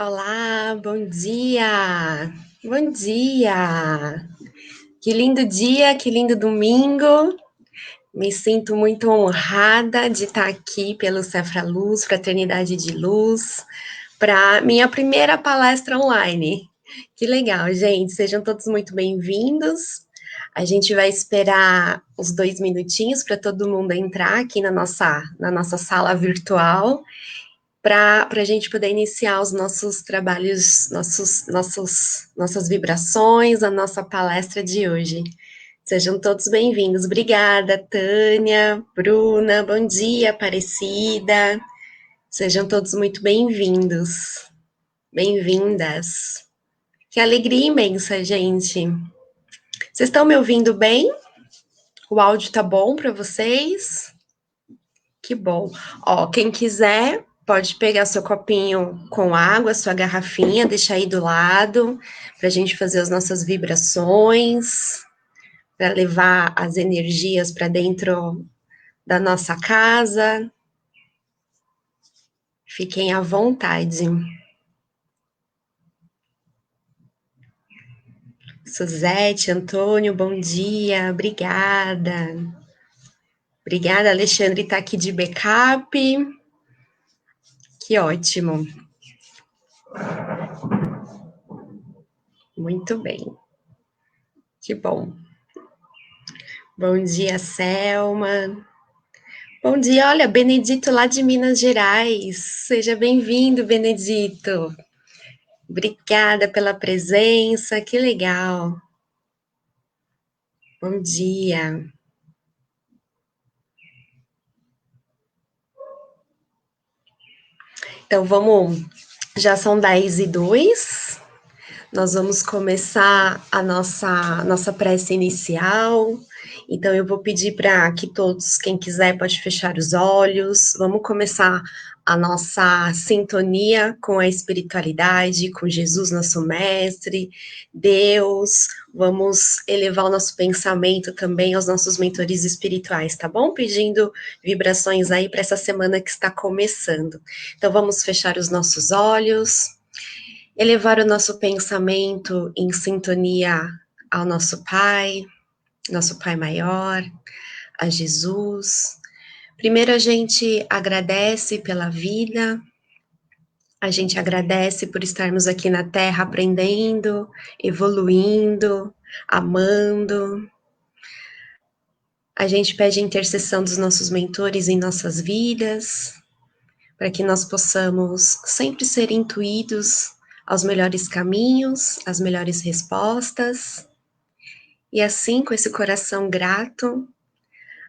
Olá, bom dia! Bom dia! Que lindo dia, que lindo domingo. Me sinto muito honrada de estar aqui pelo Cefra Luz, Fraternidade de Luz, para minha primeira palestra online. Que legal, gente. Sejam todos muito bem-vindos. A gente vai esperar uns 2 minutinhos para todo mundo entrar aqui na nossa sala virtual para a gente poder iniciar os nossos trabalhos, nossas vibrações, a nossa palestra de hoje. Sejam todos bem-vindos. Obrigada, Tânia, Bruna, bom dia, Aparecida. Sejam todos muito bem-vindos, bem-vindas. Que alegria imensa, gente. Vocês estão me ouvindo bem? O áudio tá bom para vocês? Que bom. Ó, quem quiser pode pegar seu copinho com água, sua garrafinha, deixar aí do lado, para a gente fazer as nossas vibrações, para levar as energias para dentro da nossa casa. Fiquem à vontade. Suzete, Antônio, bom dia, obrigada. Obrigada, Alexandre está aqui de backup. Que ótimo. Muito bem. Que bom. Bom dia, Selma. Bom dia, olha, Benedito lá de Minas Gerais. Seja bem-vindo, Benedito. Obrigada pela presença, que legal. Bom dia. Então vamos, já são 10h02. Nós vamos começar a nossa prece inicial. Então, eu vou pedir para que todos, quem quiser, pode fechar os olhos. Vamos começar a nossa sintonia com a espiritualidade, com Jesus, nosso mestre, Deus. Vamos elevar o nosso pensamento também aos nossos mentores espirituais, tá bom? Pedindo vibrações aí para essa semana que está começando. Então, vamos fechar os nossos olhos. Elevar o nosso pensamento em sintonia ao nosso Pai Maior, a Jesus. Primeiro a gente agradece pela vida, a gente agradece por estarmos aqui na Terra aprendendo, evoluindo, amando. A gente pede a intercessão dos nossos mentores em nossas vidas, para que nós possamos sempre ser intuídos aos melhores caminhos, às melhores respostas. E assim, com esse coração grato,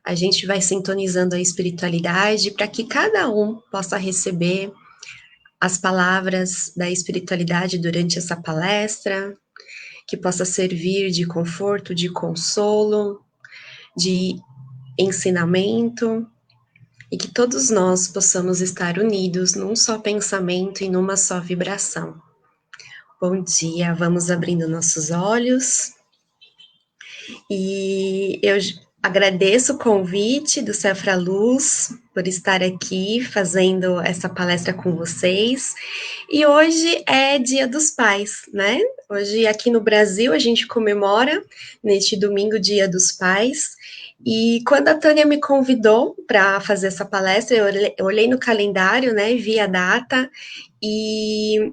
a gente vai sintonizando a espiritualidade para que cada um possa receber as palavras da espiritualidade durante essa palestra, que possa servir de conforto, de consolo, de ensinamento, e que todos nós possamos estar unidos num só pensamento e numa só vibração. Bom dia, vamos abrindo nossos olhos. E eu agradeço o convite do Cefra Luz por estar aqui fazendo essa palestra com vocês. E hoje é Dia dos Pais, né? Hoje aqui no Brasil a gente comemora neste domingo Dia dos Pais. E quando a Tânia me convidou para fazer essa palestra, eu olhei no calendário, né, vi a data e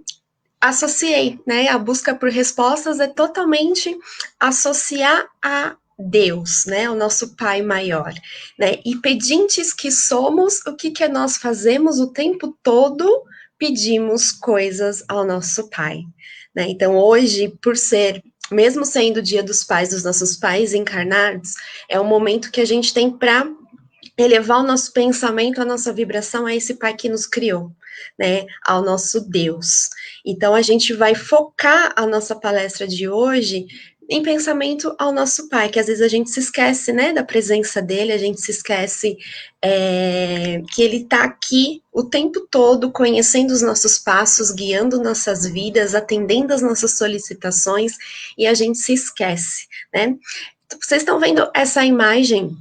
associei, né? A busca por respostas é totalmente associar a Deus, né? O nosso Pai maior, né? E pedintes que somos, o que nós fazemos o tempo todo? Pedimos coisas ao nosso Pai, né? Então, hoje, por ser, mesmo sendo o Dia dos Pais, dos nossos pais encarnados, é um momento que a gente tem para elevar o nosso pensamento, a nossa vibração a esse Pai que nos criou, né, ao nosso Deus. Então, a gente vai focar a nossa palestra de hoje em pensamento ao nosso Pai, que às vezes a gente se esquece, né, da presença dele, a gente se esquece que ele está aqui o tempo todo, conhecendo os nossos passos, guiando nossas vidas, atendendo as nossas solicitações, e a gente se esquece, né? Vocês estão vendo essa imagem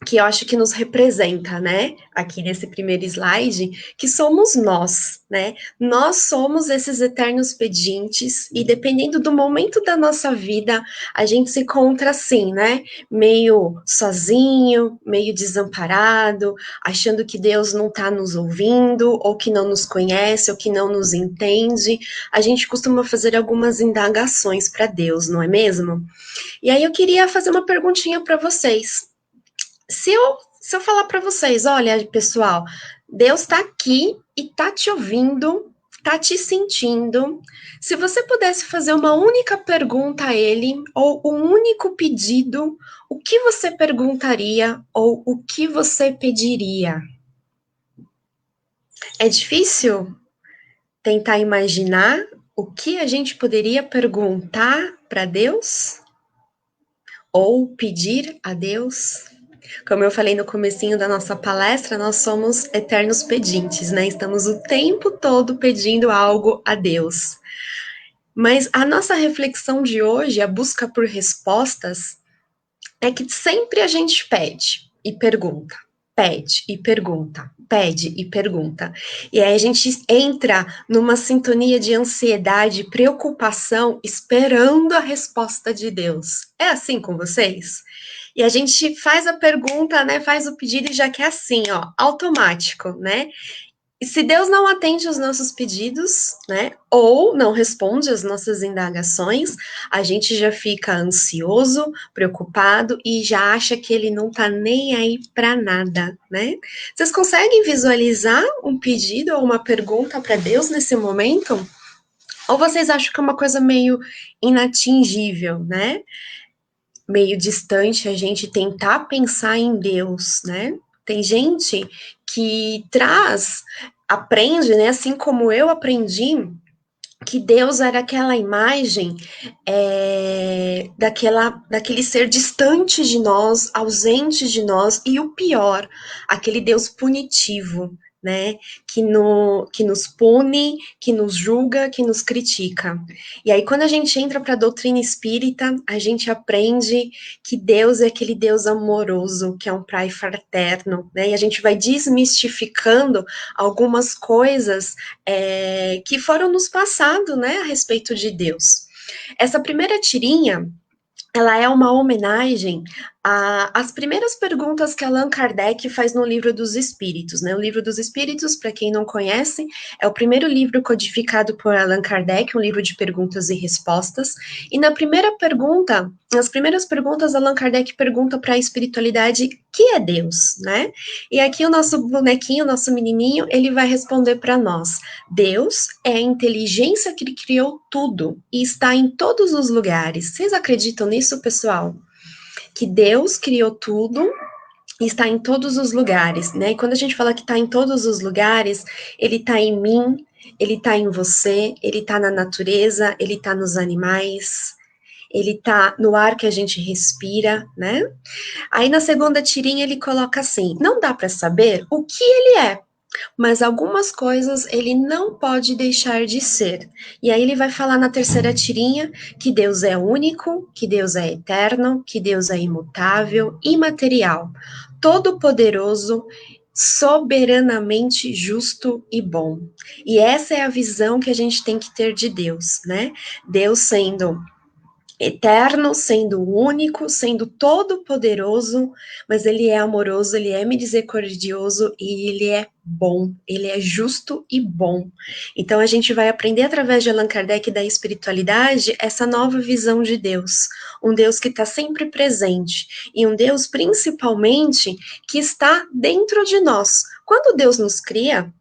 que eu acho que nos representa, né? Aqui nesse primeiro slide, que somos nós, né? Nós somos esses eternos pedintes e dependendo do momento da nossa vida, a gente se encontra assim, né? Meio sozinho, meio desamparado, achando que Deus não está nos ouvindo, ou que não nos conhece, ou que não nos entende. A gente costuma fazer algumas indagações para Deus, não é mesmo? E aí eu queria fazer uma perguntinha para vocês. Se eu falar para vocês, olha, pessoal, Deus está aqui e está te ouvindo, está te sentindo. Se você pudesse fazer uma única pergunta a Ele, ou um único pedido, o que você perguntaria ou o que você pediria? É difícil tentar imaginar o que a gente poderia perguntar para Deus ou pedir a Deus? Como eu falei no comecinho da nossa palestra, nós somos eternos pedintes, né? Estamos o tempo todo pedindo algo a Deus. Mas a nossa reflexão de hoje, a busca por respostas, é que sempre a gente pede e pergunta, pede e pergunta. E aí a gente entra numa sintonia de ansiedade, preocupação, esperando a resposta de Deus. É assim com vocês? E a gente faz a pergunta, né? Faz o pedido e já quer assim, ó, automático, né? E se Deus não atende os nossos pedidos, né, ou não responde às nossas indagações, a gente já fica ansioso, preocupado e já acha que ele não tá nem aí para nada, né? Vocês conseguem visualizar um pedido ou uma pergunta para Deus nesse momento? Ou vocês acham que é uma coisa meio inatingível, né? Meio distante a gente tentar pensar em Deus, né? Tem gente que aprende, né? Assim como eu aprendi, que Deus era aquela imagem daquele ser distante de nós, ausente de nós, e o pior, aquele Deus punitivo, né? Que nos pune, que nos julga, que nos critica. E aí, quando a gente entra para a doutrina espírita, a gente aprende que Deus é aquele Deus amoroso, que é um pai fraterno, né? E a gente vai desmistificando algumas coisas que foram nos passado, né, a respeito de Deus. Essa primeira tirinha, ela é uma homenagem às primeiras perguntas que Allan Kardec faz no Livro dos Espíritos, né? O Livro dos Espíritos, para quem não conhece, é o primeiro livro codificado por Allan Kardec, um livro de perguntas e respostas. E nas primeiras perguntas, Allan Kardec pergunta para a espiritualidade: que é Deus, né? E aqui o nosso bonequinho, o nosso menininho, ele vai responder para nós: Deus é a inteligência que criou tudo e está em todos os lugares. Vocês acreditam nisso, pessoal? Que Deus criou tudo e está em todos os lugares, né? E quando a gente fala que está em todos os lugares, ele está em mim, ele está em você, ele está na natureza, ele está nos animais, ele está no ar que a gente respira, né? Aí na segunda tirinha ele coloca assim: não dá para saber o que ele é, mas algumas coisas ele não pode deixar de ser. E aí ele vai falar na terceira tirinha que Deus é único, que Deus é eterno, que Deus é imutável, imaterial, todo-poderoso, soberanamente justo e bom. E essa é a visão que a gente tem que ter de Deus, né? Deus sendo eterno, sendo único, sendo todo-poderoso, mas ele é amoroso, ele é misericordioso e ele é bom, ele é justo e bom. Então a gente vai aprender através de Allan Kardec da espiritualidade essa nova visão de Deus, um Deus que está sempre presente e um Deus principalmente que está dentro de nós. Quando Deus nos cria,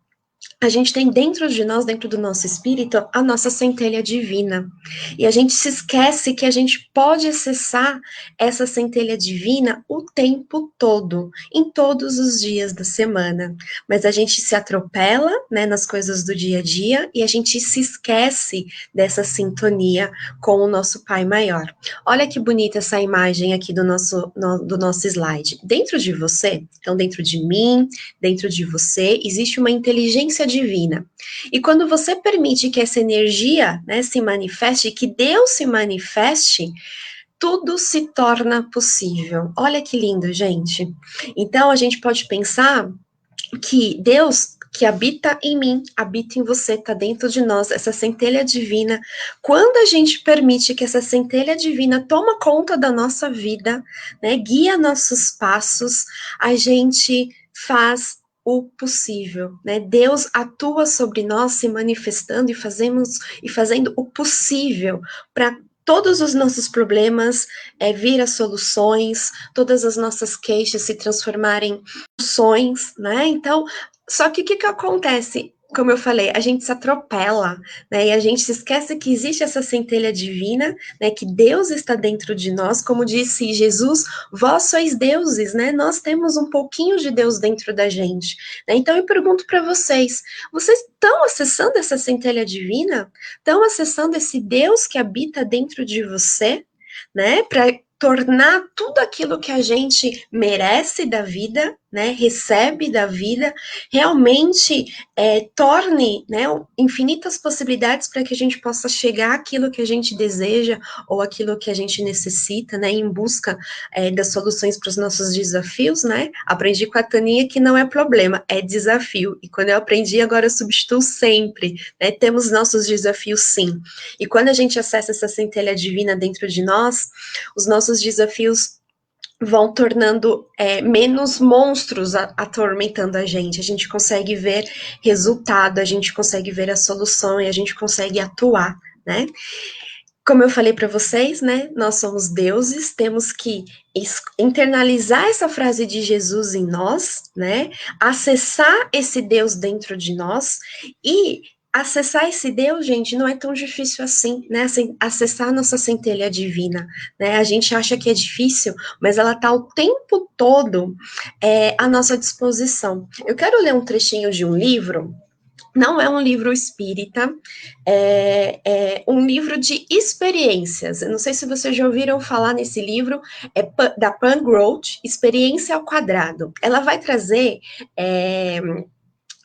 a gente tem dentro de nós, dentro do nosso espírito, a nossa centelha divina. E a gente se esquece que a gente pode acessar essa centelha divina o tempo todo, em todos os dias da semana. Mas a gente se atropela, né, nas coisas do dia a dia e a gente se esquece dessa sintonia com o nosso Pai Maior. Olha que bonita essa imagem aqui do nosso slide. Dentro de você, então dentro de mim, dentro de você, existe uma inteligência divina. E quando você permite que essa energia, né, se manifeste, que Deus se manifeste, tudo se torna possível. Olha que lindo, gente. Então, a gente pode pensar que Deus que habita em mim, habita em você, está dentro de nós, essa centelha divina. Quando a gente permite que essa centelha divina toma conta da nossa vida, né, guia nossos passos, a gente faz o possível, né? Deus atua sobre nós, se manifestando e fazendo o possível para todos os nossos problemas vir a soluções, todas as nossas queixas se transformarem soluções, né? Então, só que o que que acontece? Como eu falei, a gente se atropela, né? E a gente se esquece que existe essa centelha divina, né? Que Deus está dentro de nós, como disse Jesus, vós sois deuses, né? Nós temos um pouquinho de Deus dentro da gente, né? Então eu pergunto para vocês estão acessando essa centelha divina? Estão acessando esse Deus que habita dentro de você, né? Para tornar tudo aquilo que a gente merece da vida, né, recebe da vida, realmente torne, né, infinitas possibilidades para que a gente possa chegar àquilo que a gente deseja ou aquilo que a gente necessita, né, em busca das soluções para os nossos desafios, né. Aprendi com a Taninha que não é problema, é desafio. E quando eu aprendi, agora eu substituo sempre, né, temos nossos desafios sim. E quando a gente acessa essa centelha divina dentro de nós, os nossos desafios vão tornando menos monstros atormentando a gente consegue ver resultado, a gente consegue ver a solução e a gente consegue atuar, né? Como eu falei para vocês, né, nós somos deuses, temos que internalizar essa frase de Jesus em nós, né, acessar esse Deus dentro de nós e acessar esse Deus, gente, não é tão difícil assim, né, acessar a nossa centelha divina, né, a gente acha que é difícil, mas ela está o tempo todo à nossa disposição. Eu quero ler um trechinho de um livro. Não é um livro espírita, é um livro de experiências. Eu não sei se vocês já ouviram falar nesse livro, da Pam Grote, Experiência ao Quadrado. Ela vai trazer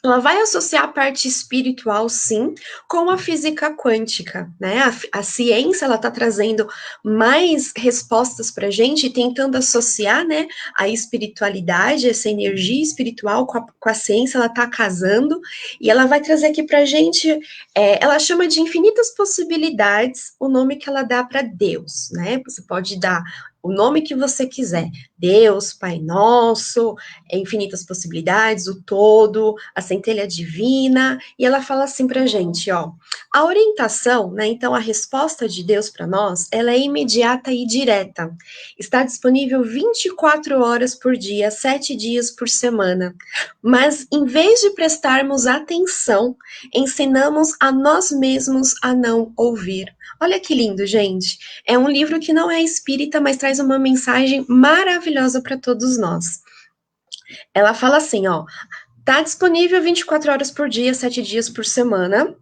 ela vai associar a parte espiritual, sim, com a física quântica, né? A ciência, ela está trazendo mais respostas para a gente, tentando associar, né, a espiritualidade, essa energia espiritual com a ciência, ela está casando, e ela vai trazer aqui para a gente, ela chama de infinitas possibilidades o nome que ela dá para Deus, né? Você pode dar o nome que você quiser, Deus, Pai Nosso, infinitas possibilidades, o todo, a centelha divina, e ela fala assim pra gente, ó, a orientação, né, então a resposta de Deus para nós, ela é imediata e direta, está disponível 24 horas por dia, 7 dias por semana, mas em vez de prestarmos atenção, ensinamos a nós mesmos a não ouvir. Olha que lindo, gente. É um livro que não é espírita, mas traz uma mensagem maravilhosa para todos nós. Ela fala assim, ó, tá disponível 24 horas por dia, 7 dias por semana,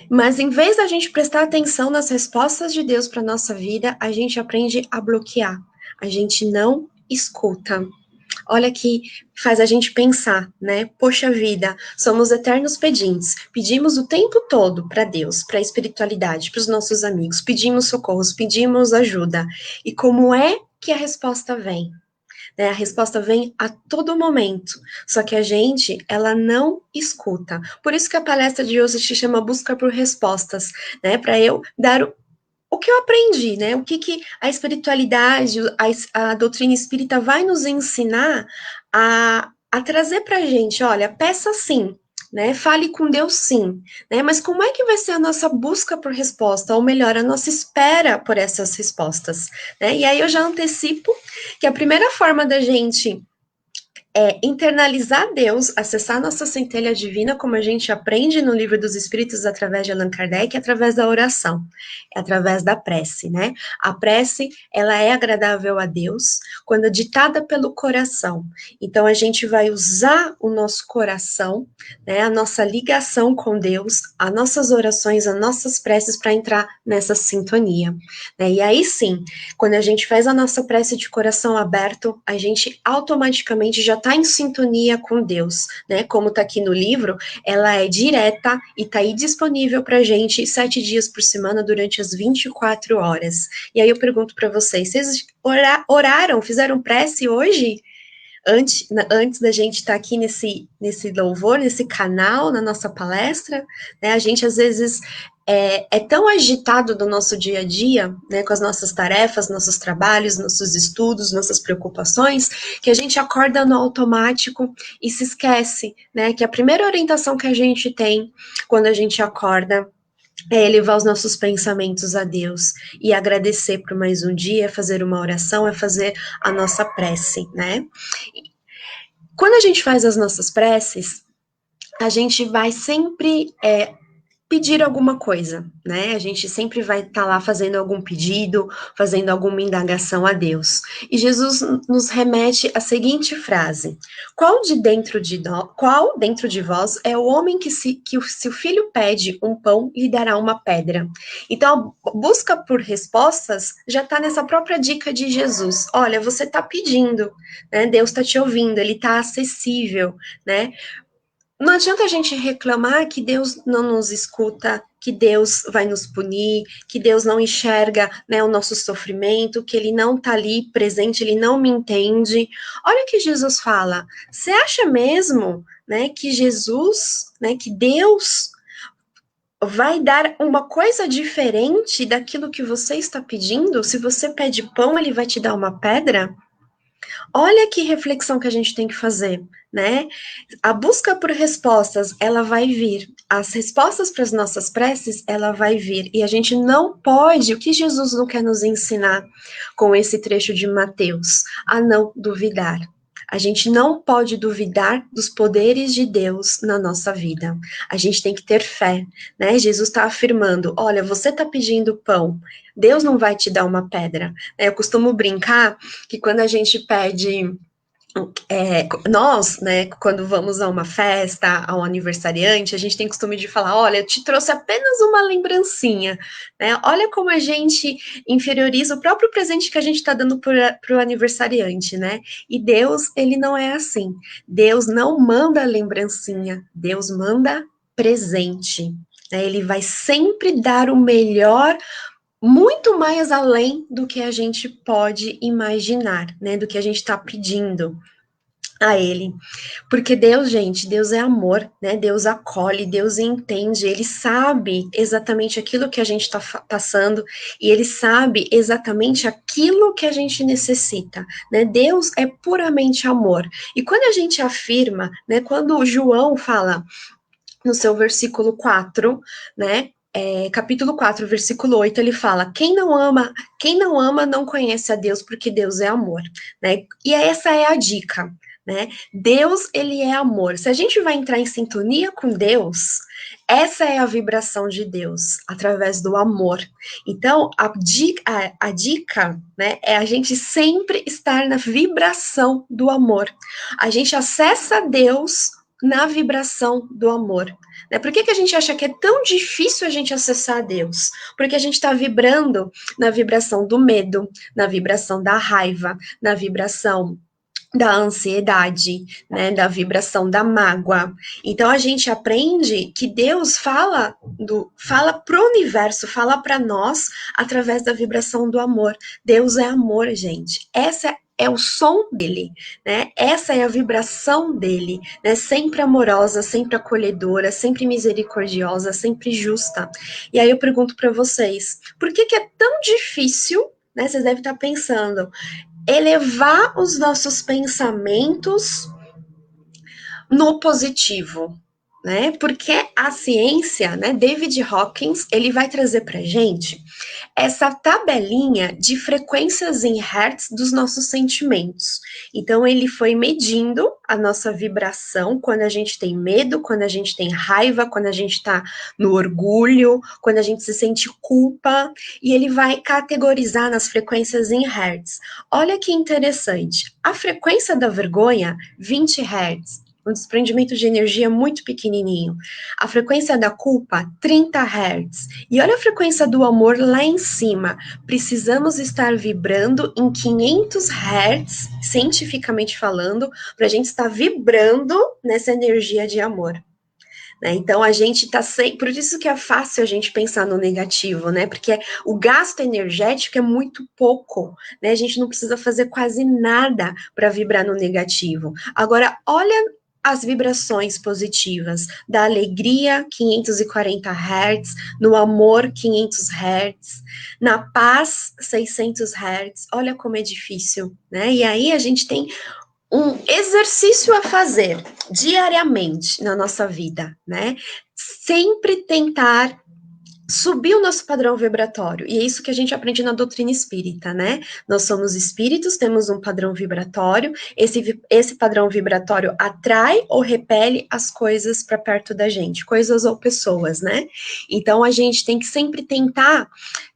mas em vez da gente prestar atenção nas respostas de Deus para nossa vida, a gente aprende a bloquear. A gente não escuta. Olha que faz a gente pensar, né? Poxa vida, somos eternos pedintes. Pedimos o tempo todo para Deus, para a espiritualidade, para os nossos amigos. Pedimos socorros, pedimos ajuda. E como é que a resposta vem? Né? A resposta vem a todo momento, só que a gente, ela não escuta. Por isso que a palestra de hoje se chama Busca por Respostas, né? Para eu dar o que eu aprendi, né? O que a espiritualidade, a doutrina espírita vai nos ensinar a trazer para a gente, olha, peça sim, né? Fale com Deus sim, né? Mas como é que vai ser a nossa busca por resposta, ou melhor, a nossa espera por essas respostas, né? E aí eu já antecipo que a primeira forma da gente internalizar Deus, acessar nossa centelha divina, como a gente aprende no Livro dos Espíritos através de Allan Kardec, através da oração, através da prece, né? A prece, ela é agradável a Deus quando ditada pelo coração. Então, a gente vai usar o nosso coração, né, a nossa ligação com Deus, as nossas orações, as nossas preces para entrar nessa sintonia, né? E aí sim, quando a gente faz a nossa prece de coração aberto, a gente automaticamente já está em sintonia com Deus, né? Como está aqui no livro, ela é direta e está aí disponível para a gente 7 dias por semana durante as 24 horas. E aí eu pergunto para vocês oraram, fizeram prece hoje? Antes da gente estar aqui nesse louvor, nesse canal, na nossa palestra, né, a gente às vezes é tão agitado do nosso dia a dia, né, com as nossas tarefas, nossos trabalhos, nossos estudos, nossas preocupações, que a gente acorda no automático e se esquece, né, que a primeira orientação que a gente tem quando a gente acorda é elevar os nossos pensamentos a Deus e agradecer por mais um dia, fazer uma oração, é fazer a nossa prece, né? Quando a gente faz as nossas preces, a gente vai sempre pedir alguma coisa, né? A gente sempre vai estar lá fazendo algum pedido, fazendo alguma indagação a Deus. E Jesus nos remete à seguinte frase: qual dentro de vós é o homem que se o filho pede um pão, lhe dará uma pedra? Então, a busca por respostas já está nessa própria dica de Jesus. Olha, você está pedindo, né? Deus está te ouvindo, ele está acessível, né? Não adianta a gente reclamar que Deus não nos escuta, que Deus vai nos punir, que Deus não enxerga, né, o nosso sofrimento, que Ele não está ali presente, Ele não me entende. Olha o que Jesus fala. Você acha mesmo, né, que Jesus, né, que Deus vai dar uma coisa diferente daquilo que você está pedindo? Se você pede pão, Ele vai te dar uma pedra? Olha que reflexão que a gente tem que fazer, né? A busca por respostas, ela vai vir. As respostas para as nossas preces, ela vai vir. E a gente não pode, o que Jesus não quer nos ensinar com esse trecho de Mateus? A não duvidar. A gente não pode duvidar dos poderes de Deus na nossa vida. A gente tem que ter fé, né? Jesus está afirmando: olha, você está pedindo pão, Deus não vai te dar uma pedra. Eu costumo brincar que quando a gente pede nós, né, quando vamos a uma festa, a um aniversariante, a gente tem costume de falar: olha, eu te trouxe apenas uma lembrancinha, né? Olha como a gente inferioriza o próprio presente que a gente está dando para o aniversariante, né? E Deus, ele não é assim. Deus não manda lembrancinha, Deus manda presente. Né? Ele vai sempre dar o melhor, muito mais além do que a gente pode imaginar, né? Do que a gente está pedindo a ele. Porque Deus, gente, Deus é amor, né? Deus acolhe, Deus entende, ele sabe exatamente aquilo que a gente está passando e ele sabe exatamente aquilo que a gente necessita, né? Deus é puramente amor. E quando a gente afirma, né, quando João fala no seu versículo 4, né? Capítulo 4, versículo 8, ele fala: quem não ama não conhece a Deus, porque Deus é amor, né? E essa é a dica, né? Deus, ele é amor. Se a gente vai entrar em sintonia com Deus, essa é a vibração de Deus, através do amor. Então, a dica, né, é a gente sempre estar na vibração do amor. A gente acessa Deus na vibração do amor. Né? Por que a gente acha que é tão difícil a gente acessar a Deus? Porque a gente está vibrando na vibração do medo, na vibração da raiva, na vibração da ansiedade, né, da vibração da mágoa. Então a gente aprende que Deus fala pro universo, fala para nós através da vibração do amor. Deus é amor, gente. Essa é o som dele, né? Essa é a vibração dele, né? Sempre amorosa, sempre acolhedora, sempre misericordiosa, sempre justa. E aí eu pergunto para vocês, por que é tão difícil, né? Vocês devem estar pensando, elevar os nossos pensamentos no positivo, né? Porque a ciência, né? David Hawkins, ele vai trazer para gente essa tabelinha de frequências em hertz dos nossos sentimentos. Então, ele foi medindo a nossa vibração quando a gente tem medo, quando a gente tem raiva, quando a gente está no orgulho, quando a gente se sente culpa, e ele vai categorizar nas frequências em hertz. Olha que interessante. A frequência da vergonha, 20 hertz. um desprendimento de energia muito pequenininho. A frequência da culpa, 30 Hz. E olha a frequência do amor lá em cima. Precisamos estar vibrando em 500 Hz, cientificamente falando, para a gente estar vibrando nessa energia de amor. Né? Então a gente está sempre. Por isso que é fácil a gente pensar no negativo, né? Porque o gasto energético é muito pouco, né? A gente não precisa fazer quase nada para vibrar no negativo. Agora, olha as vibrações positivas da alegria, 540 Hz, no amor, 500 Hz, na paz, 600 Hz. Olha como é difícil, né? E aí a gente tem um exercício a fazer diariamente na nossa vida, né? Sempre tentar subir o nosso padrão vibratório. E é isso que a gente aprende na doutrina espírita, né? Nós somos espíritos, temos um padrão vibratório, esse padrão vibratório atrai ou repele as coisas para perto da gente, coisas ou pessoas, né? Então a gente tem que sempre tentar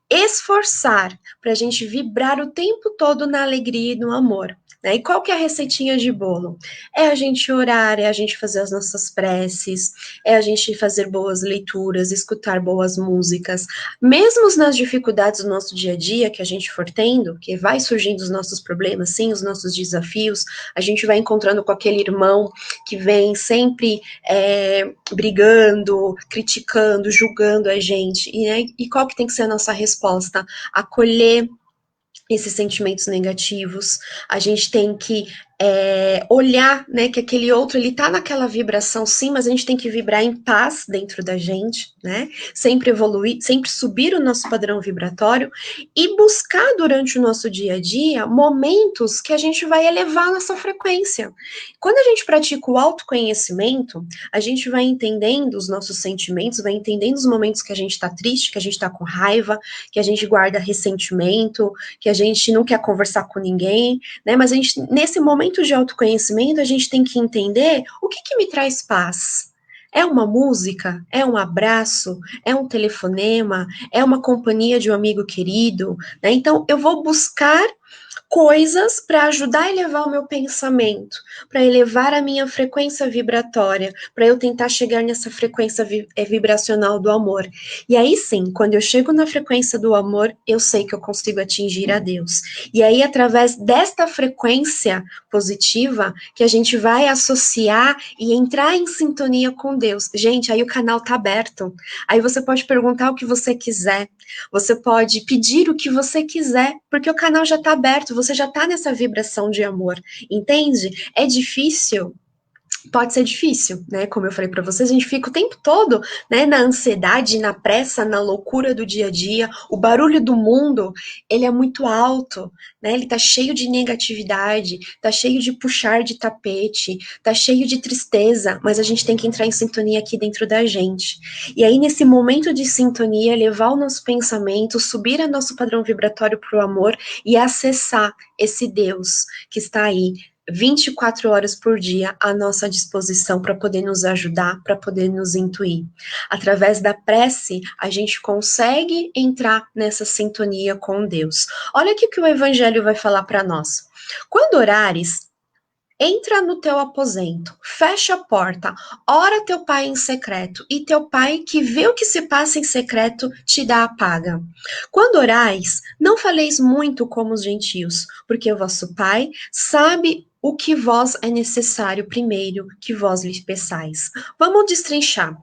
esforçar para a gente vibrar o tempo todo na alegria e no amor. Né? E qual que é a receitinha de bolo? É a gente orar, é a gente fazer as nossas preces, é a gente fazer boas leituras, escutar boas músicas. Mesmo nas dificuldades do nosso dia a dia que a gente for tendo, que vai surgindo os nossos problemas, sim, os nossos desafios, a gente vai encontrando com aquele irmão que vem sempre brigando, criticando, julgando a gente. E qual que tem que ser a nossa resposta? Acolher esses sentimentos negativos, a gente tem que olhar, né, que aquele outro, ele tá naquela vibração sim, mas a gente tem que vibrar em paz dentro da gente, né, sempre evoluir, sempre subir o nosso padrão vibratório e buscar durante o nosso dia a dia momentos que a gente vai elevar a nossa frequência. Quando a gente pratica o autoconhecimento, a gente vai entendendo os nossos sentimentos, vai entendendo os momentos que a gente tá triste, que a gente tá com raiva, que a gente guarda ressentimento, que a gente não quer conversar com ninguém, né? Mas a gente, nesse momento de autoconhecimento, a gente tem que entender o que me traz paz. É uma música? É um abraço? É um telefonema? É uma companhia de um amigo querido? Né? Então, eu vou buscar coisas para ajudar a elevar o meu pensamento, para elevar a minha frequência vibratória, para eu tentar chegar nessa frequência vibracional do amor. E aí sim, quando eu chego na frequência do amor, eu sei que eu consigo atingir a Deus. E aí, através desta frequência positiva, que a gente vai associar e entrar em sintonia com Deus. Gente, aí o canal tá aberto. Aí você pode perguntar o que você quiser. Você pode pedir o que você quiser, porque o canal já está aberto, você já está nessa vibração de amor, entende? É difícil, pode ser difícil, né? Como eu falei para vocês, a gente fica o tempo todo, né, na ansiedade, na pressa, na loucura do dia a dia. O barulho do mundo, ele é muito alto, né? Ele tá cheio de negatividade, tá cheio de puxar de tapete, tá cheio de tristeza, mas a gente tem que entrar em sintonia aqui dentro da gente. E aí, nesse momento de sintonia, levar o nosso pensamento, subir a nosso padrão vibratório para o amor e acessar esse Deus que está aí 24 horas por dia à nossa disposição para poder nos ajudar, para poder nos intuir. Através da prece, a gente consegue entrar nessa sintonia com Deus. Olha aqui o que o Evangelho vai falar para nós. Quando orares, entra no teu aposento, fecha a porta, ora teu pai em secreto, e teu pai, que vê o que se passa em secreto, te dá a paga. Quando orais, não faleis muito como os gentios, porque o vosso pai sabe o que vós é necessário primeiro que vós lhe peçais. Vamos destrinchar.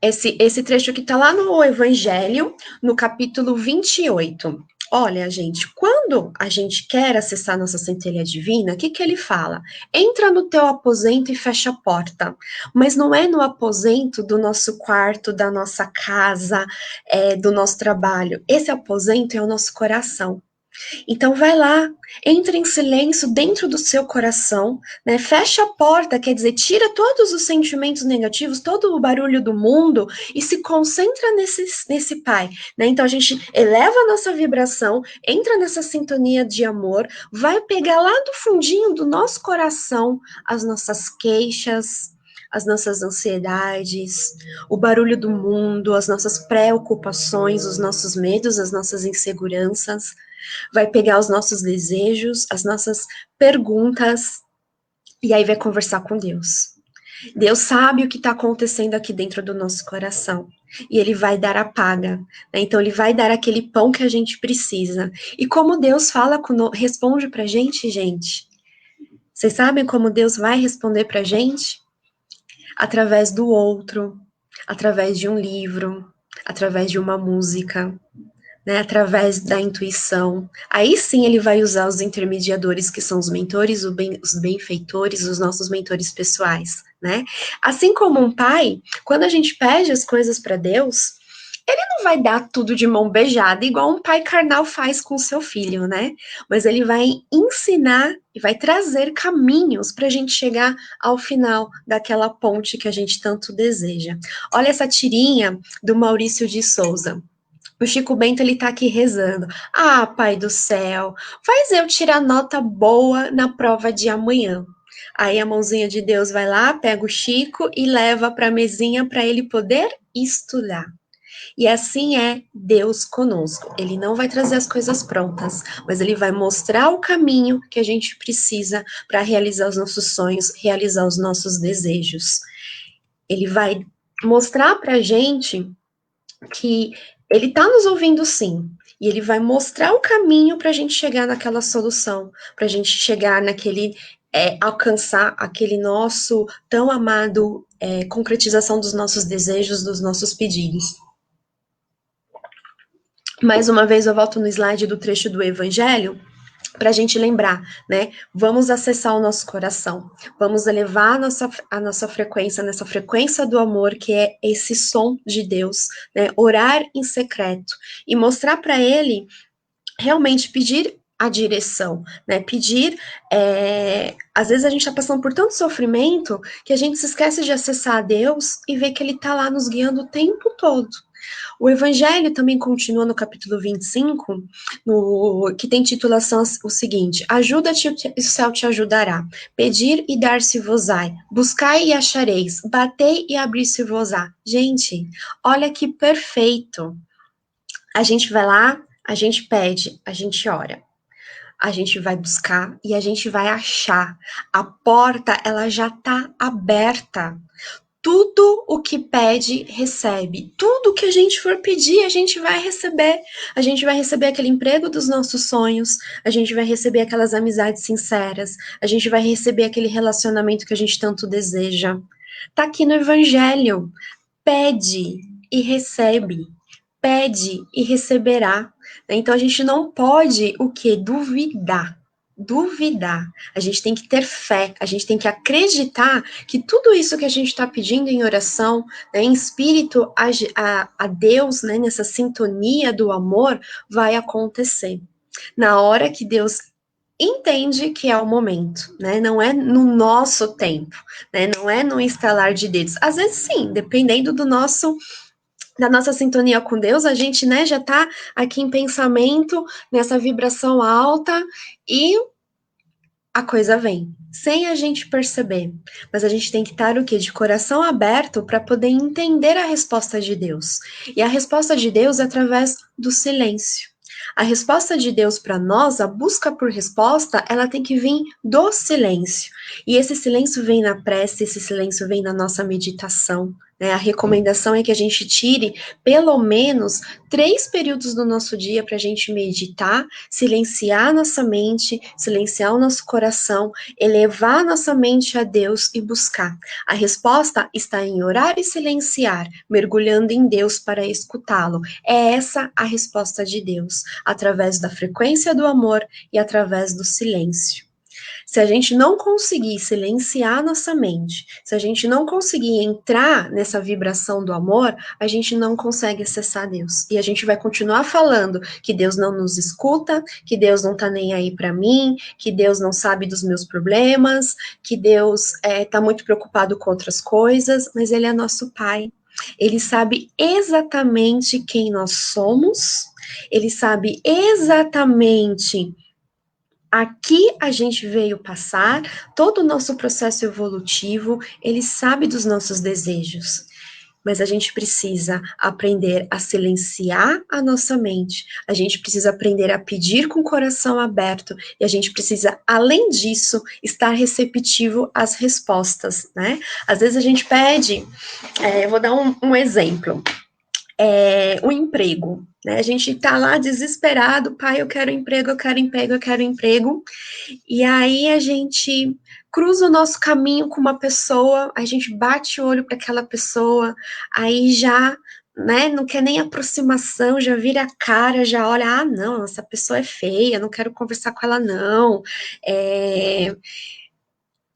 Esse trecho que está lá no Evangelho, no capítulo 28. Olha, gente, quando a gente quer acessar nossa centelha divina, o que ele fala? Entra no teu aposento e fecha a porta. Mas não é no aposento do nosso quarto, da nossa casa, do nosso trabalho. Esse aposento é o nosso coração. Então vai lá, entra em silêncio dentro do seu coração, né? Fecha a porta, quer dizer, tira todos os sentimentos negativos, todo o barulho do mundo e se concentra nesse Pai, né? Então a gente eleva a nossa vibração, entra nessa sintonia de amor, vai pegar lá do fundinho do nosso coração as nossas queixas, as nossas ansiedades, o barulho do mundo, as nossas preocupações, os nossos medos, as nossas inseguranças, vai pegar os nossos desejos, as nossas perguntas, E aí vai conversar com Deus. Deus sabe o que está acontecendo aqui dentro do nosso coração. E ele vai dar a paga, né? Então ele vai dar aquele pão que a gente precisa. E como Deus fala, responde pra gente, gente. Vocês sabem como Deus vai responder pra gente? Através do outro, através de um livro, através de uma música, né, através da intuição. Aí sim ele vai usar os intermediadores, que são os mentores, os benfeitores, os nossos mentores pessoais, né? Assim como um pai, quando a gente pede as coisas para Deus, ele não vai dar tudo de mão beijada, igual um pai carnal faz com seu filho, né? Mas ele vai ensinar e vai trazer caminhos para a gente chegar ao final daquela ponte que a gente tanto deseja. Olha essa tirinha do Maurício de Souza. O Chico Bento, ele tá aqui rezando. Ah, Pai do céu, faz eu tirar nota boa na prova de amanhã. Aí a mãozinha de Deus vai lá, pega o Chico e leva para a mesinha para ele poder estudar. E assim é Deus conosco. Ele não vai trazer as coisas prontas, mas ele vai mostrar o caminho que a gente precisa para realizar os nossos sonhos, realizar os nossos desejos. Ele vai mostrar para a gente que ele está nos ouvindo sim, e ele vai mostrar o caminho para a gente chegar naquela solução, para a gente chegar naquele, alcançar aquele nosso tão amado concretização dos nossos desejos, dos nossos pedidos. Mais uma vez eu volto no slide do trecho do Evangelho, para a gente lembrar, né? Vamos acessar o nosso coração, vamos elevar a nossa frequência, nessa frequência do amor, que é esse som de Deus, né? Orar em secreto e mostrar para Ele, realmente pedir a direção, né? Pedir. Às vezes a gente está passando por tanto sofrimento que a gente se esquece de acessar a Deus e ver que Ele está lá nos guiando o tempo todo. O Evangelho também continua no capítulo 25, que tem titulação o seguinte: Ajuda-te, o céu te ajudará. Pedir e dar-se-vos-á. Buscai e achareis. Batei e abrir-se-vos-á. Gente, olha que perfeito. A gente vai lá, a gente pede, a gente ora. A gente vai buscar e a gente vai achar. A porta, ela já está aberta. Tudo o que pede, recebe. Tudo que a gente for pedir, a gente vai receber. A gente vai receber aquele emprego dos nossos sonhos, a gente vai receber aquelas amizades sinceras, a gente vai receber aquele relacionamento que a gente tanto deseja. Tá aqui no Evangelho. Pede e recebe. Pede e receberá. Então a gente não pode o que? Duvidar. Duvidar. A gente tem que ter fé, a gente tem que acreditar que tudo isso que a gente está pedindo em oração, né, em espírito a Deus, né, nessa sintonia do amor, vai acontecer. Na hora que Deus entende que é o momento, né? Não é no nosso tempo, né? Não é no instalar de dedos. Às vezes sim, dependendo da nossa sintonia com Deus, a gente, né, já tá aqui em pensamento, nessa vibração alta, e a coisa vem, sem a gente perceber. Mas a gente tem que estar o quê? De coração aberto para poder entender a resposta de Deus. E a resposta de Deus é através do silêncio. A resposta de Deus para nós, a busca por resposta, ela tem que vir do silêncio. E esse silêncio vem na prece, esse silêncio vem na nossa meditação, né? A recomendação é que a gente tire pelo menos 3 períodos do nosso dia para a gente meditar, silenciar nossa mente, silenciar o nosso coração, elevar nossa mente a Deus e buscar. A resposta está em orar e silenciar, mergulhando em Deus para escutá-lo. É essa a resposta de Deus, através da frequência do amor e através do silêncio. Se a gente não conseguir silenciar nossa mente, se a gente não conseguir entrar nessa vibração do amor, a gente não consegue acessar Deus. E a gente vai continuar falando que Deus não nos escuta, que Deus não tá nem aí para mim, que Deus não sabe dos meus problemas, que Deus tá muito preocupado com outras coisas, mas Ele é nosso Pai. Ele sabe exatamente quem nós somos, Ele sabe exatamente aqui a gente veio passar, todo o nosso processo evolutivo, ele sabe dos nossos desejos. mas a gente precisa aprender a silenciar a nossa mente, a gente precisa aprender a pedir com o coração aberto, e a gente precisa, além disso, estar receptivo às respostas, né? Às vezes a gente pede, eu vou dar um exemplo, o emprego, né? A gente tá lá desesperado, pai, eu quero emprego, eu quero emprego, eu quero emprego, e aí a gente cruza o nosso caminho com uma pessoa, a gente bate o olho para aquela pessoa, aí já, né, não quer nem aproximação, já vira a cara, já olha, ah, não, essa pessoa é feia, não quero conversar com ela, não.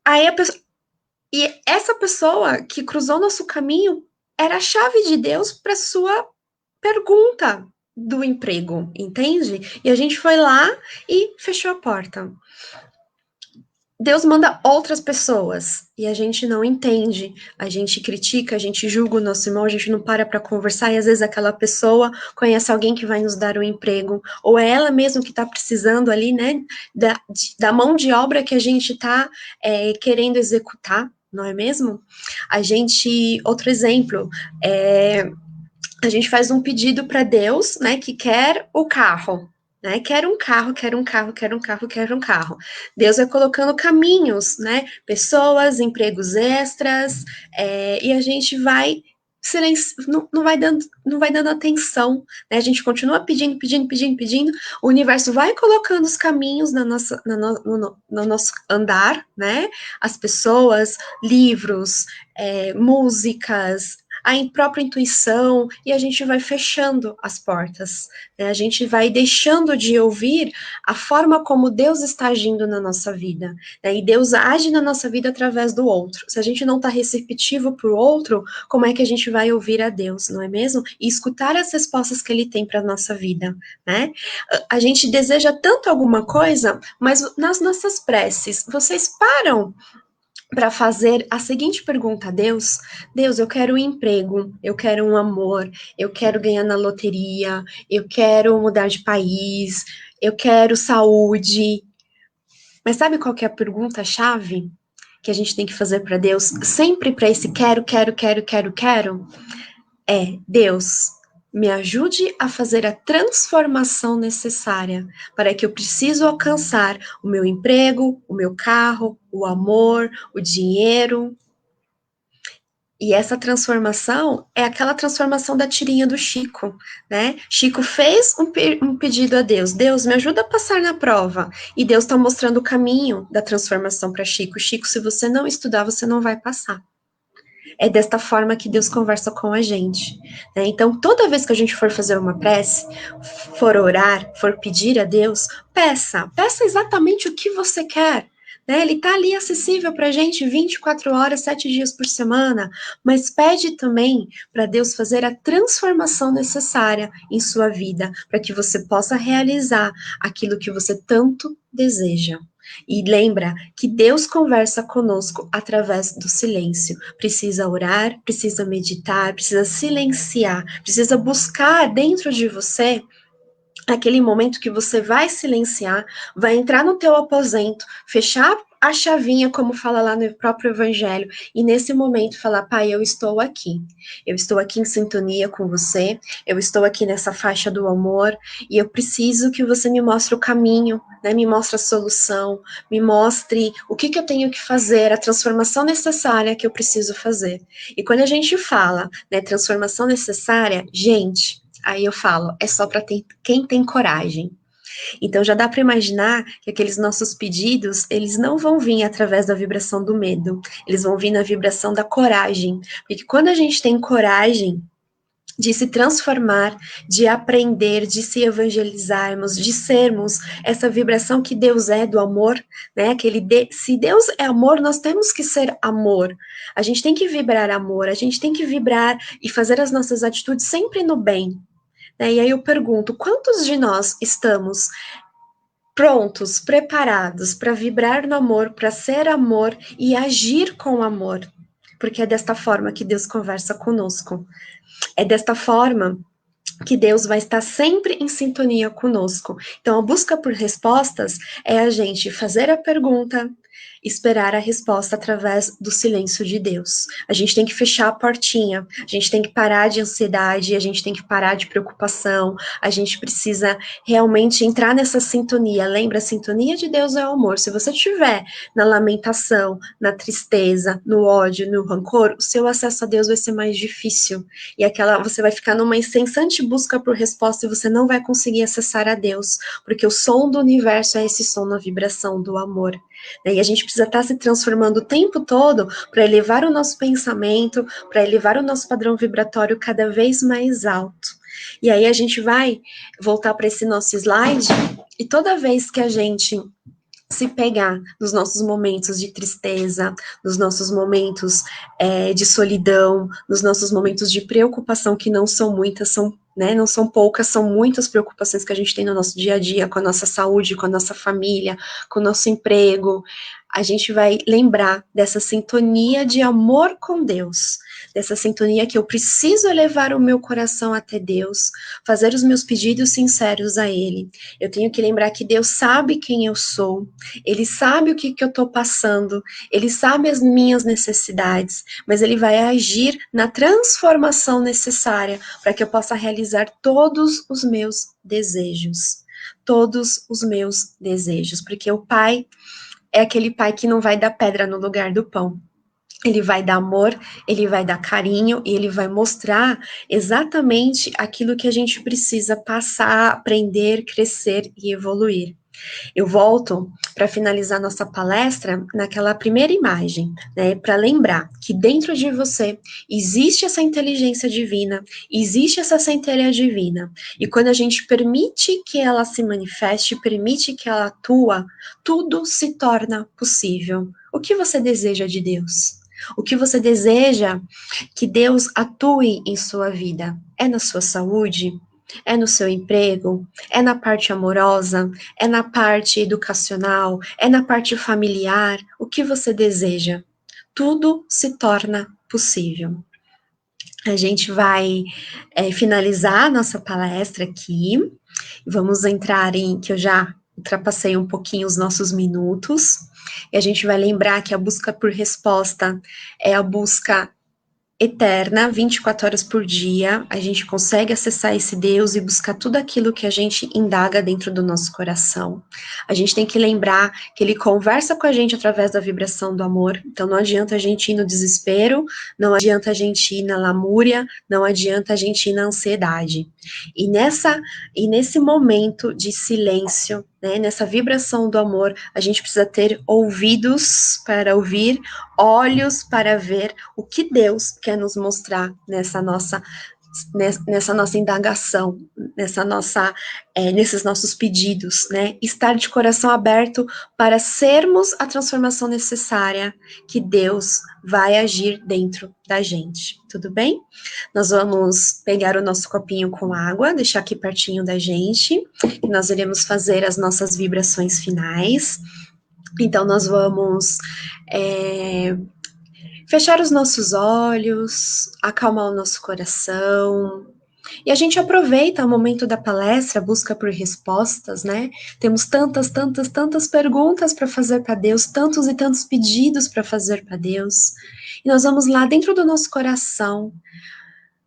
Aí a pessoa, e essa pessoa que cruzou nosso caminho era a chave de Deus para sua pergunta do emprego, entende? E a gente foi lá e fechou a porta. Deus manda outras pessoas e a gente não entende, a gente critica, a gente julga o nosso irmão, a gente não para conversar e às vezes aquela pessoa conhece alguém que vai nos dar um emprego, ou é ela mesmo que está precisando ali, né, da mão de obra que a gente está querendo executar, não é mesmo? Outro exemplo, a gente faz um pedido para Deus, né, que quer o carro, né? Quero um carro, quero um carro, quero um carro, quero um carro. Deus vai colocando caminhos, né? Pessoas, empregos extras, e a gente vai não vai dando atenção, né? A gente continua pedindo, pedindo, pedindo, pedindo. O universo vai colocando os caminhos na nossa, no nosso andar, né? As pessoas, livros, músicas, a própria intuição, e a gente vai fechando as portas, né? A gente vai deixando de ouvir a forma como Deus está agindo na nossa vida, né? E Deus age na nossa vida através do outro. Se a gente não está receptivo para o outro, como é que a gente vai ouvir a Deus, não é mesmo? E escutar as respostas que Ele tem para a nossa vida, né? A gente deseja tanto alguma coisa, mas nas nossas preces, vocês param para fazer a seguinte pergunta a Deus: Deus, eu quero um emprego, eu quero um amor, eu quero ganhar na loteria, eu quero mudar de país, eu quero saúde. Mas sabe qual que é a pergunta-chave que a gente tem que fazer para Deus, sempre para esse quero, quero, quero, quero, quero? Deus, me ajude a fazer a transformação necessária para que eu preciso alcançar o meu emprego, o meu carro, o amor, o dinheiro. E essa transformação é aquela transformação da tirinha do Chico, né? Chico fez um pedido a Deus: Deus, me ajuda a passar na prova. E Deus está mostrando o caminho da transformação para Chico. Chico, se você não estudar, você não vai passar. É desta forma que Deus conversa com a gente, né? Então, toda vez que a gente for fazer uma prece, for orar, for pedir a Deus, peça exatamente o que você quer. Né? Ele está ali acessível para a gente 24 horas, 7 dias por semana, mas pede também para Deus fazer a transformação necessária em sua vida, para que você possa realizar aquilo que você tanto deseja. E lembra que Deus conversa conosco através do silêncio. Precisa orar, precisa meditar, precisa silenciar, precisa buscar dentro de você aquele momento que você vai silenciar, vai entrar no teu aposento, fechar a chavinha, como fala lá no próprio evangelho, e nesse momento falar: Pai, eu estou aqui em sintonia com você, eu estou aqui nessa faixa do amor, e eu preciso que você me mostre o caminho, né, me mostre a solução, me mostre o que eu tenho que fazer, a transformação necessária que eu preciso fazer. E quando a gente fala, né, transformação necessária, gente, aí eu falo, é só para quem tem coragem. Então já dá para imaginar que aqueles nossos pedidos, eles não vão vir através da vibração do medo, eles vão vir na vibração da coragem. Porque quando a gente tem coragem de se transformar, de aprender, de se evangelizarmos, de sermos essa vibração que Deus é do amor, né? Se Deus é amor, nós temos que ser amor. A gente tem que vibrar amor, a gente tem que vibrar e fazer as nossas atitudes sempre no bem. Né? E aí eu pergunto, quantos de nós estamos prontos, preparados para vibrar no amor, para ser amor e agir com amor? Porque é desta forma que Deus conversa conosco. É desta forma que Deus vai estar sempre em sintonia conosco. Então, a busca por respostas é a gente fazer a pergunta, esperar a resposta através do silêncio de Deus. A gente tem que fechar a portinha, a gente tem que parar de ansiedade, a gente tem que parar de preocupação, a gente precisa realmente entrar nessa sintonia. Lembra, a sintonia de Deus é o amor. Se você estiver na lamentação, na tristeza, no ódio, no rancor, o seu acesso a Deus vai ser mais difícil. E você vai ficar numa incessante busca por resposta e você não vai conseguir acessar a Deus, porque o som do universo é esse som na vibração do amor. E a gente precisa estar se transformando o tempo todo para elevar o nosso pensamento, para elevar o nosso padrão vibratório cada vez mais alto. E aí a gente vai voltar para esse nosso slide, e toda vez que a gente se pegar nos nossos momentos de tristeza, nos nossos momentos de solidão, nos nossos momentos de preocupação, que não são muitas, não são poucas, são muitas preocupações que a gente tem no nosso dia a dia, com a nossa saúde, com a nossa família, com o nosso emprego. A gente vai lembrar dessa sintonia de amor com Deus, dessa sintonia que eu preciso elevar o meu coração até Deus, fazer os meus pedidos sinceros a Ele. Eu tenho que lembrar que Deus sabe quem eu sou, Ele sabe o que eu estou passando, Ele sabe as minhas necessidades, mas Ele vai agir na transformação necessária para que eu possa realizar todos os meus desejos. Todos os meus desejos, porque o Pai é aquele pai que não vai dar pedra no lugar do pão. Ele vai dar amor, ele vai dar carinho e ele vai mostrar exatamente aquilo que a gente precisa passar, aprender, crescer e evoluir. Eu volto para finalizar nossa palestra naquela primeira imagem, né, para lembrar que dentro de você existe essa inteligência divina, existe essa centelha divina, e quando a gente permite que ela se manifeste, permite que ela atua, tudo se torna possível. O que você deseja de Deus? O que você deseja que Deus atue em sua vida? É na sua saúde? É no seu emprego? É na parte amorosa? É na parte educacional? É na parte familiar? O que você deseja? Tudo se torna possível. A gente vai finalizar a nossa palestra aqui. Vamos entrar que eu já ultrapassei um pouquinho os nossos minutos. E a gente vai lembrar que a busca por resposta é a busca eterna, 24 horas por dia, a gente consegue acessar esse Deus e buscar tudo aquilo que a gente indaga dentro do nosso coração. A gente tem que lembrar que ele conversa com a gente através da vibração do amor, então não adianta a gente ir no desespero, não adianta a gente ir na lamúria, não adianta a gente ir na ansiedade. E nesse momento de silêncio, né, nessa vibração do amor, a gente precisa ter ouvidos para ouvir, olhos para ver o que Deus quer nos mostrar nessa nossa indagação, nesses nossos pedidos, né? Estar de coração aberto para sermos a transformação necessária que Deus vai agir dentro da gente. Tudo bem? Nós vamos pegar o nosso copinho com água, deixar aqui pertinho da gente, e nós iremos fazer as nossas vibrações finais. Então, nós vamos fechar os nossos olhos, acalmar o nosso coração. E a gente aproveita o momento da palestra, busca por respostas, né? Temos tantas perguntas para fazer para Deus, tantos e tantos pedidos para fazer para Deus. E nós vamos lá dentro do nosso coração,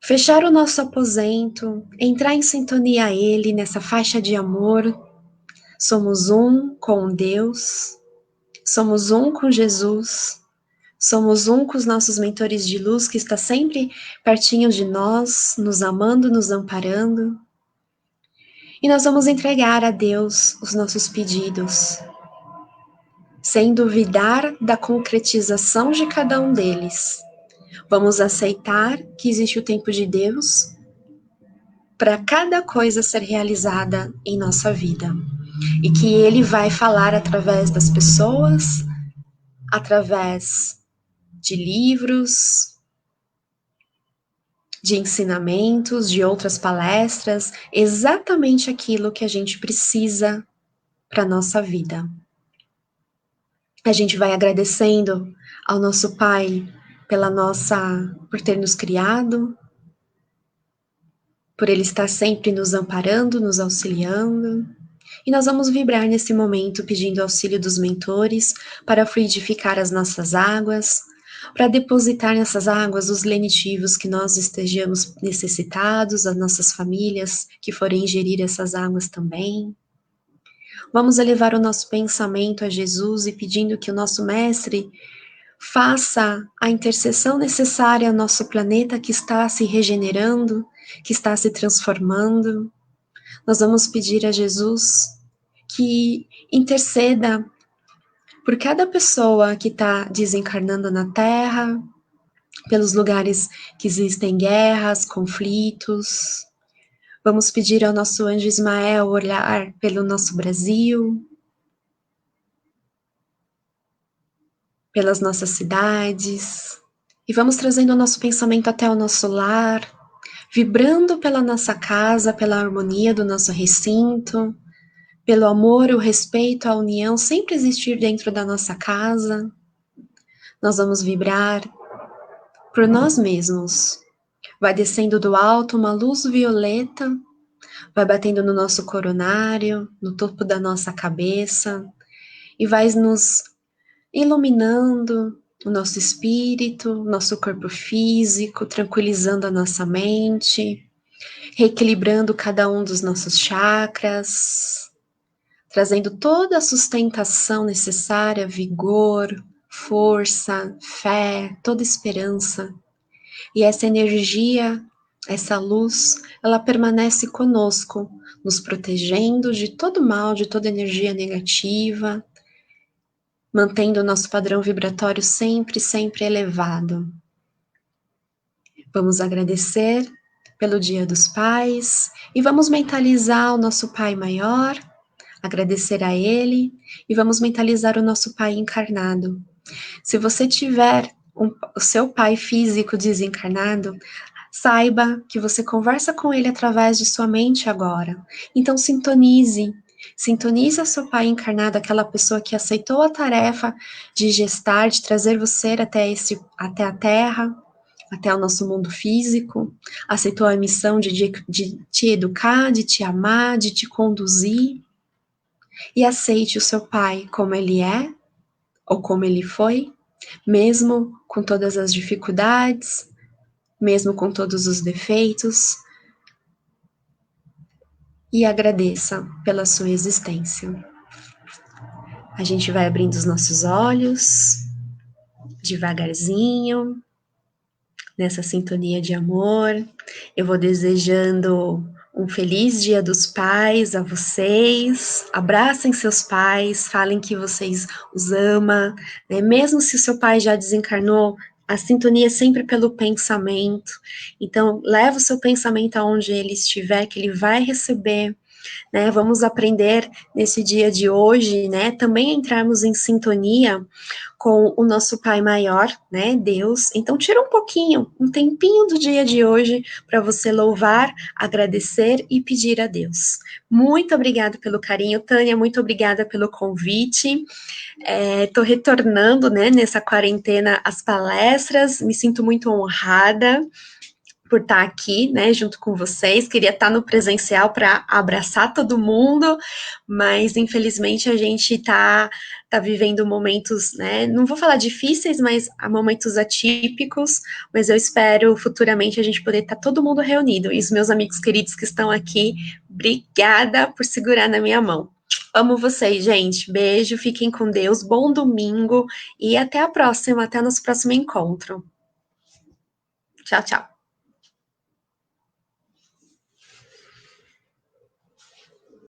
fechar o nosso aposento, entrar em sintonia a Ele, nessa faixa de amor. Somos um com Deus, somos um com Jesus. Somos um com os nossos mentores de luz, que está sempre pertinho de nós, nos amando, nos amparando. E nós vamos entregar a Deus os nossos pedidos, sem duvidar da concretização de cada um deles. Vamos aceitar que existe o tempo de Deus para cada coisa ser realizada em nossa vida. E que Ele vai falar através das pessoas, através de livros, de ensinamentos, de outras palestras, exatamente aquilo que a gente precisa para a nossa vida. A gente vai agradecendo ao nosso Pai por ter nos criado, por Ele estar sempre nos amparando, nos auxiliando, E nós vamos vibrar nesse momento pedindo auxílio dos mentores para fluidificar as nossas águas, para depositar nessas águas os lenitivos que nós estejamos necessitados, as nossas famílias que forem ingerir essas águas também. Vamos elevar o nosso pensamento a Jesus e pedindo que o nosso Mestre faça a intercessão necessária ao nosso planeta que está se regenerando, que está se transformando. Nós vamos pedir a Jesus que interceda por cada pessoa que está desencarnando na Terra, pelos lugares que existem guerras, conflitos. Vamos pedir ao nosso anjo Ismael olhar pelo nosso Brasil, pelas nossas cidades, e vamos trazendo o nosso pensamento até o nosso lar, vibrando pela nossa casa, pela harmonia do nosso recinto, pelo amor, o respeito, a união sempre existir dentro da nossa casa. Nós vamos vibrar por nós mesmos. Vai descendo do alto uma luz violeta, vai batendo no nosso coronário, no topo da nossa cabeça, e vai nos iluminando o nosso espírito, nosso corpo físico, tranquilizando a nossa mente, reequilibrando cada um dos nossos chakras, trazendo toda a sustentação necessária, vigor, força, fé, toda esperança. E essa energia, essa luz, ela permanece conosco, nos protegendo de todo mal, de toda energia negativa, mantendo o nosso padrão vibratório sempre, sempre elevado. Vamos agradecer pelo Dia dos Pais e vamos mentalizar o nosso Pai Maior, agradecer a Ele e vamos mentalizar o nosso Pai encarnado. Se você tiver o seu pai físico desencarnado, saiba que você conversa com ele através de sua mente agora. Então sintonize seu pai encarnado, aquela pessoa que aceitou a tarefa de gestar, de trazer você até a Terra, até o nosso mundo físico, aceitou a missão de te educar, de te amar, de te conduzir, e aceite o seu pai como ele é, ou como ele foi, mesmo com todas as dificuldades, mesmo com todos os defeitos, e agradeça pela sua existência. A gente vai abrindo os nossos olhos, devagarzinho, nessa sintonia de amor. Eu vou desejando um feliz Dia dos Pais a vocês. Abracem seus pais, falem que vocês os amam, né? Mesmo se o seu pai já desencarnou, a sintonia é sempre pelo pensamento. Então, leva o seu pensamento aonde ele estiver, que ele vai receber. Né, vamos aprender nesse dia de hoje, né, também entrarmos em sintonia com o nosso Pai Maior, né, Deus. Então, tira um pouquinho, um tempinho do dia de hoje para você louvar, agradecer e pedir a Deus. Muito obrigada pelo carinho, Tânia, muito obrigada pelo convite. Estou retornando, né, nessa quarentena às palestras, me sinto muito honrada por estar aqui, né, junto com vocês. Queria estar no presencial para abraçar todo mundo, mas infelizmente a gente tá vivendo momentos, né, não vou falar difíceis, mas há momentos atípicos, mas eu espero futuramente a gente poder estar todo mundo reunido. E os meus amigos queridos que estão aqui, obrigada por segurar na minha mão. Amo vocês, gente. Beijo, fiquem com Deus, bom domingo e até a próxima, até o nosso próximo encontro. Tchau, tchau.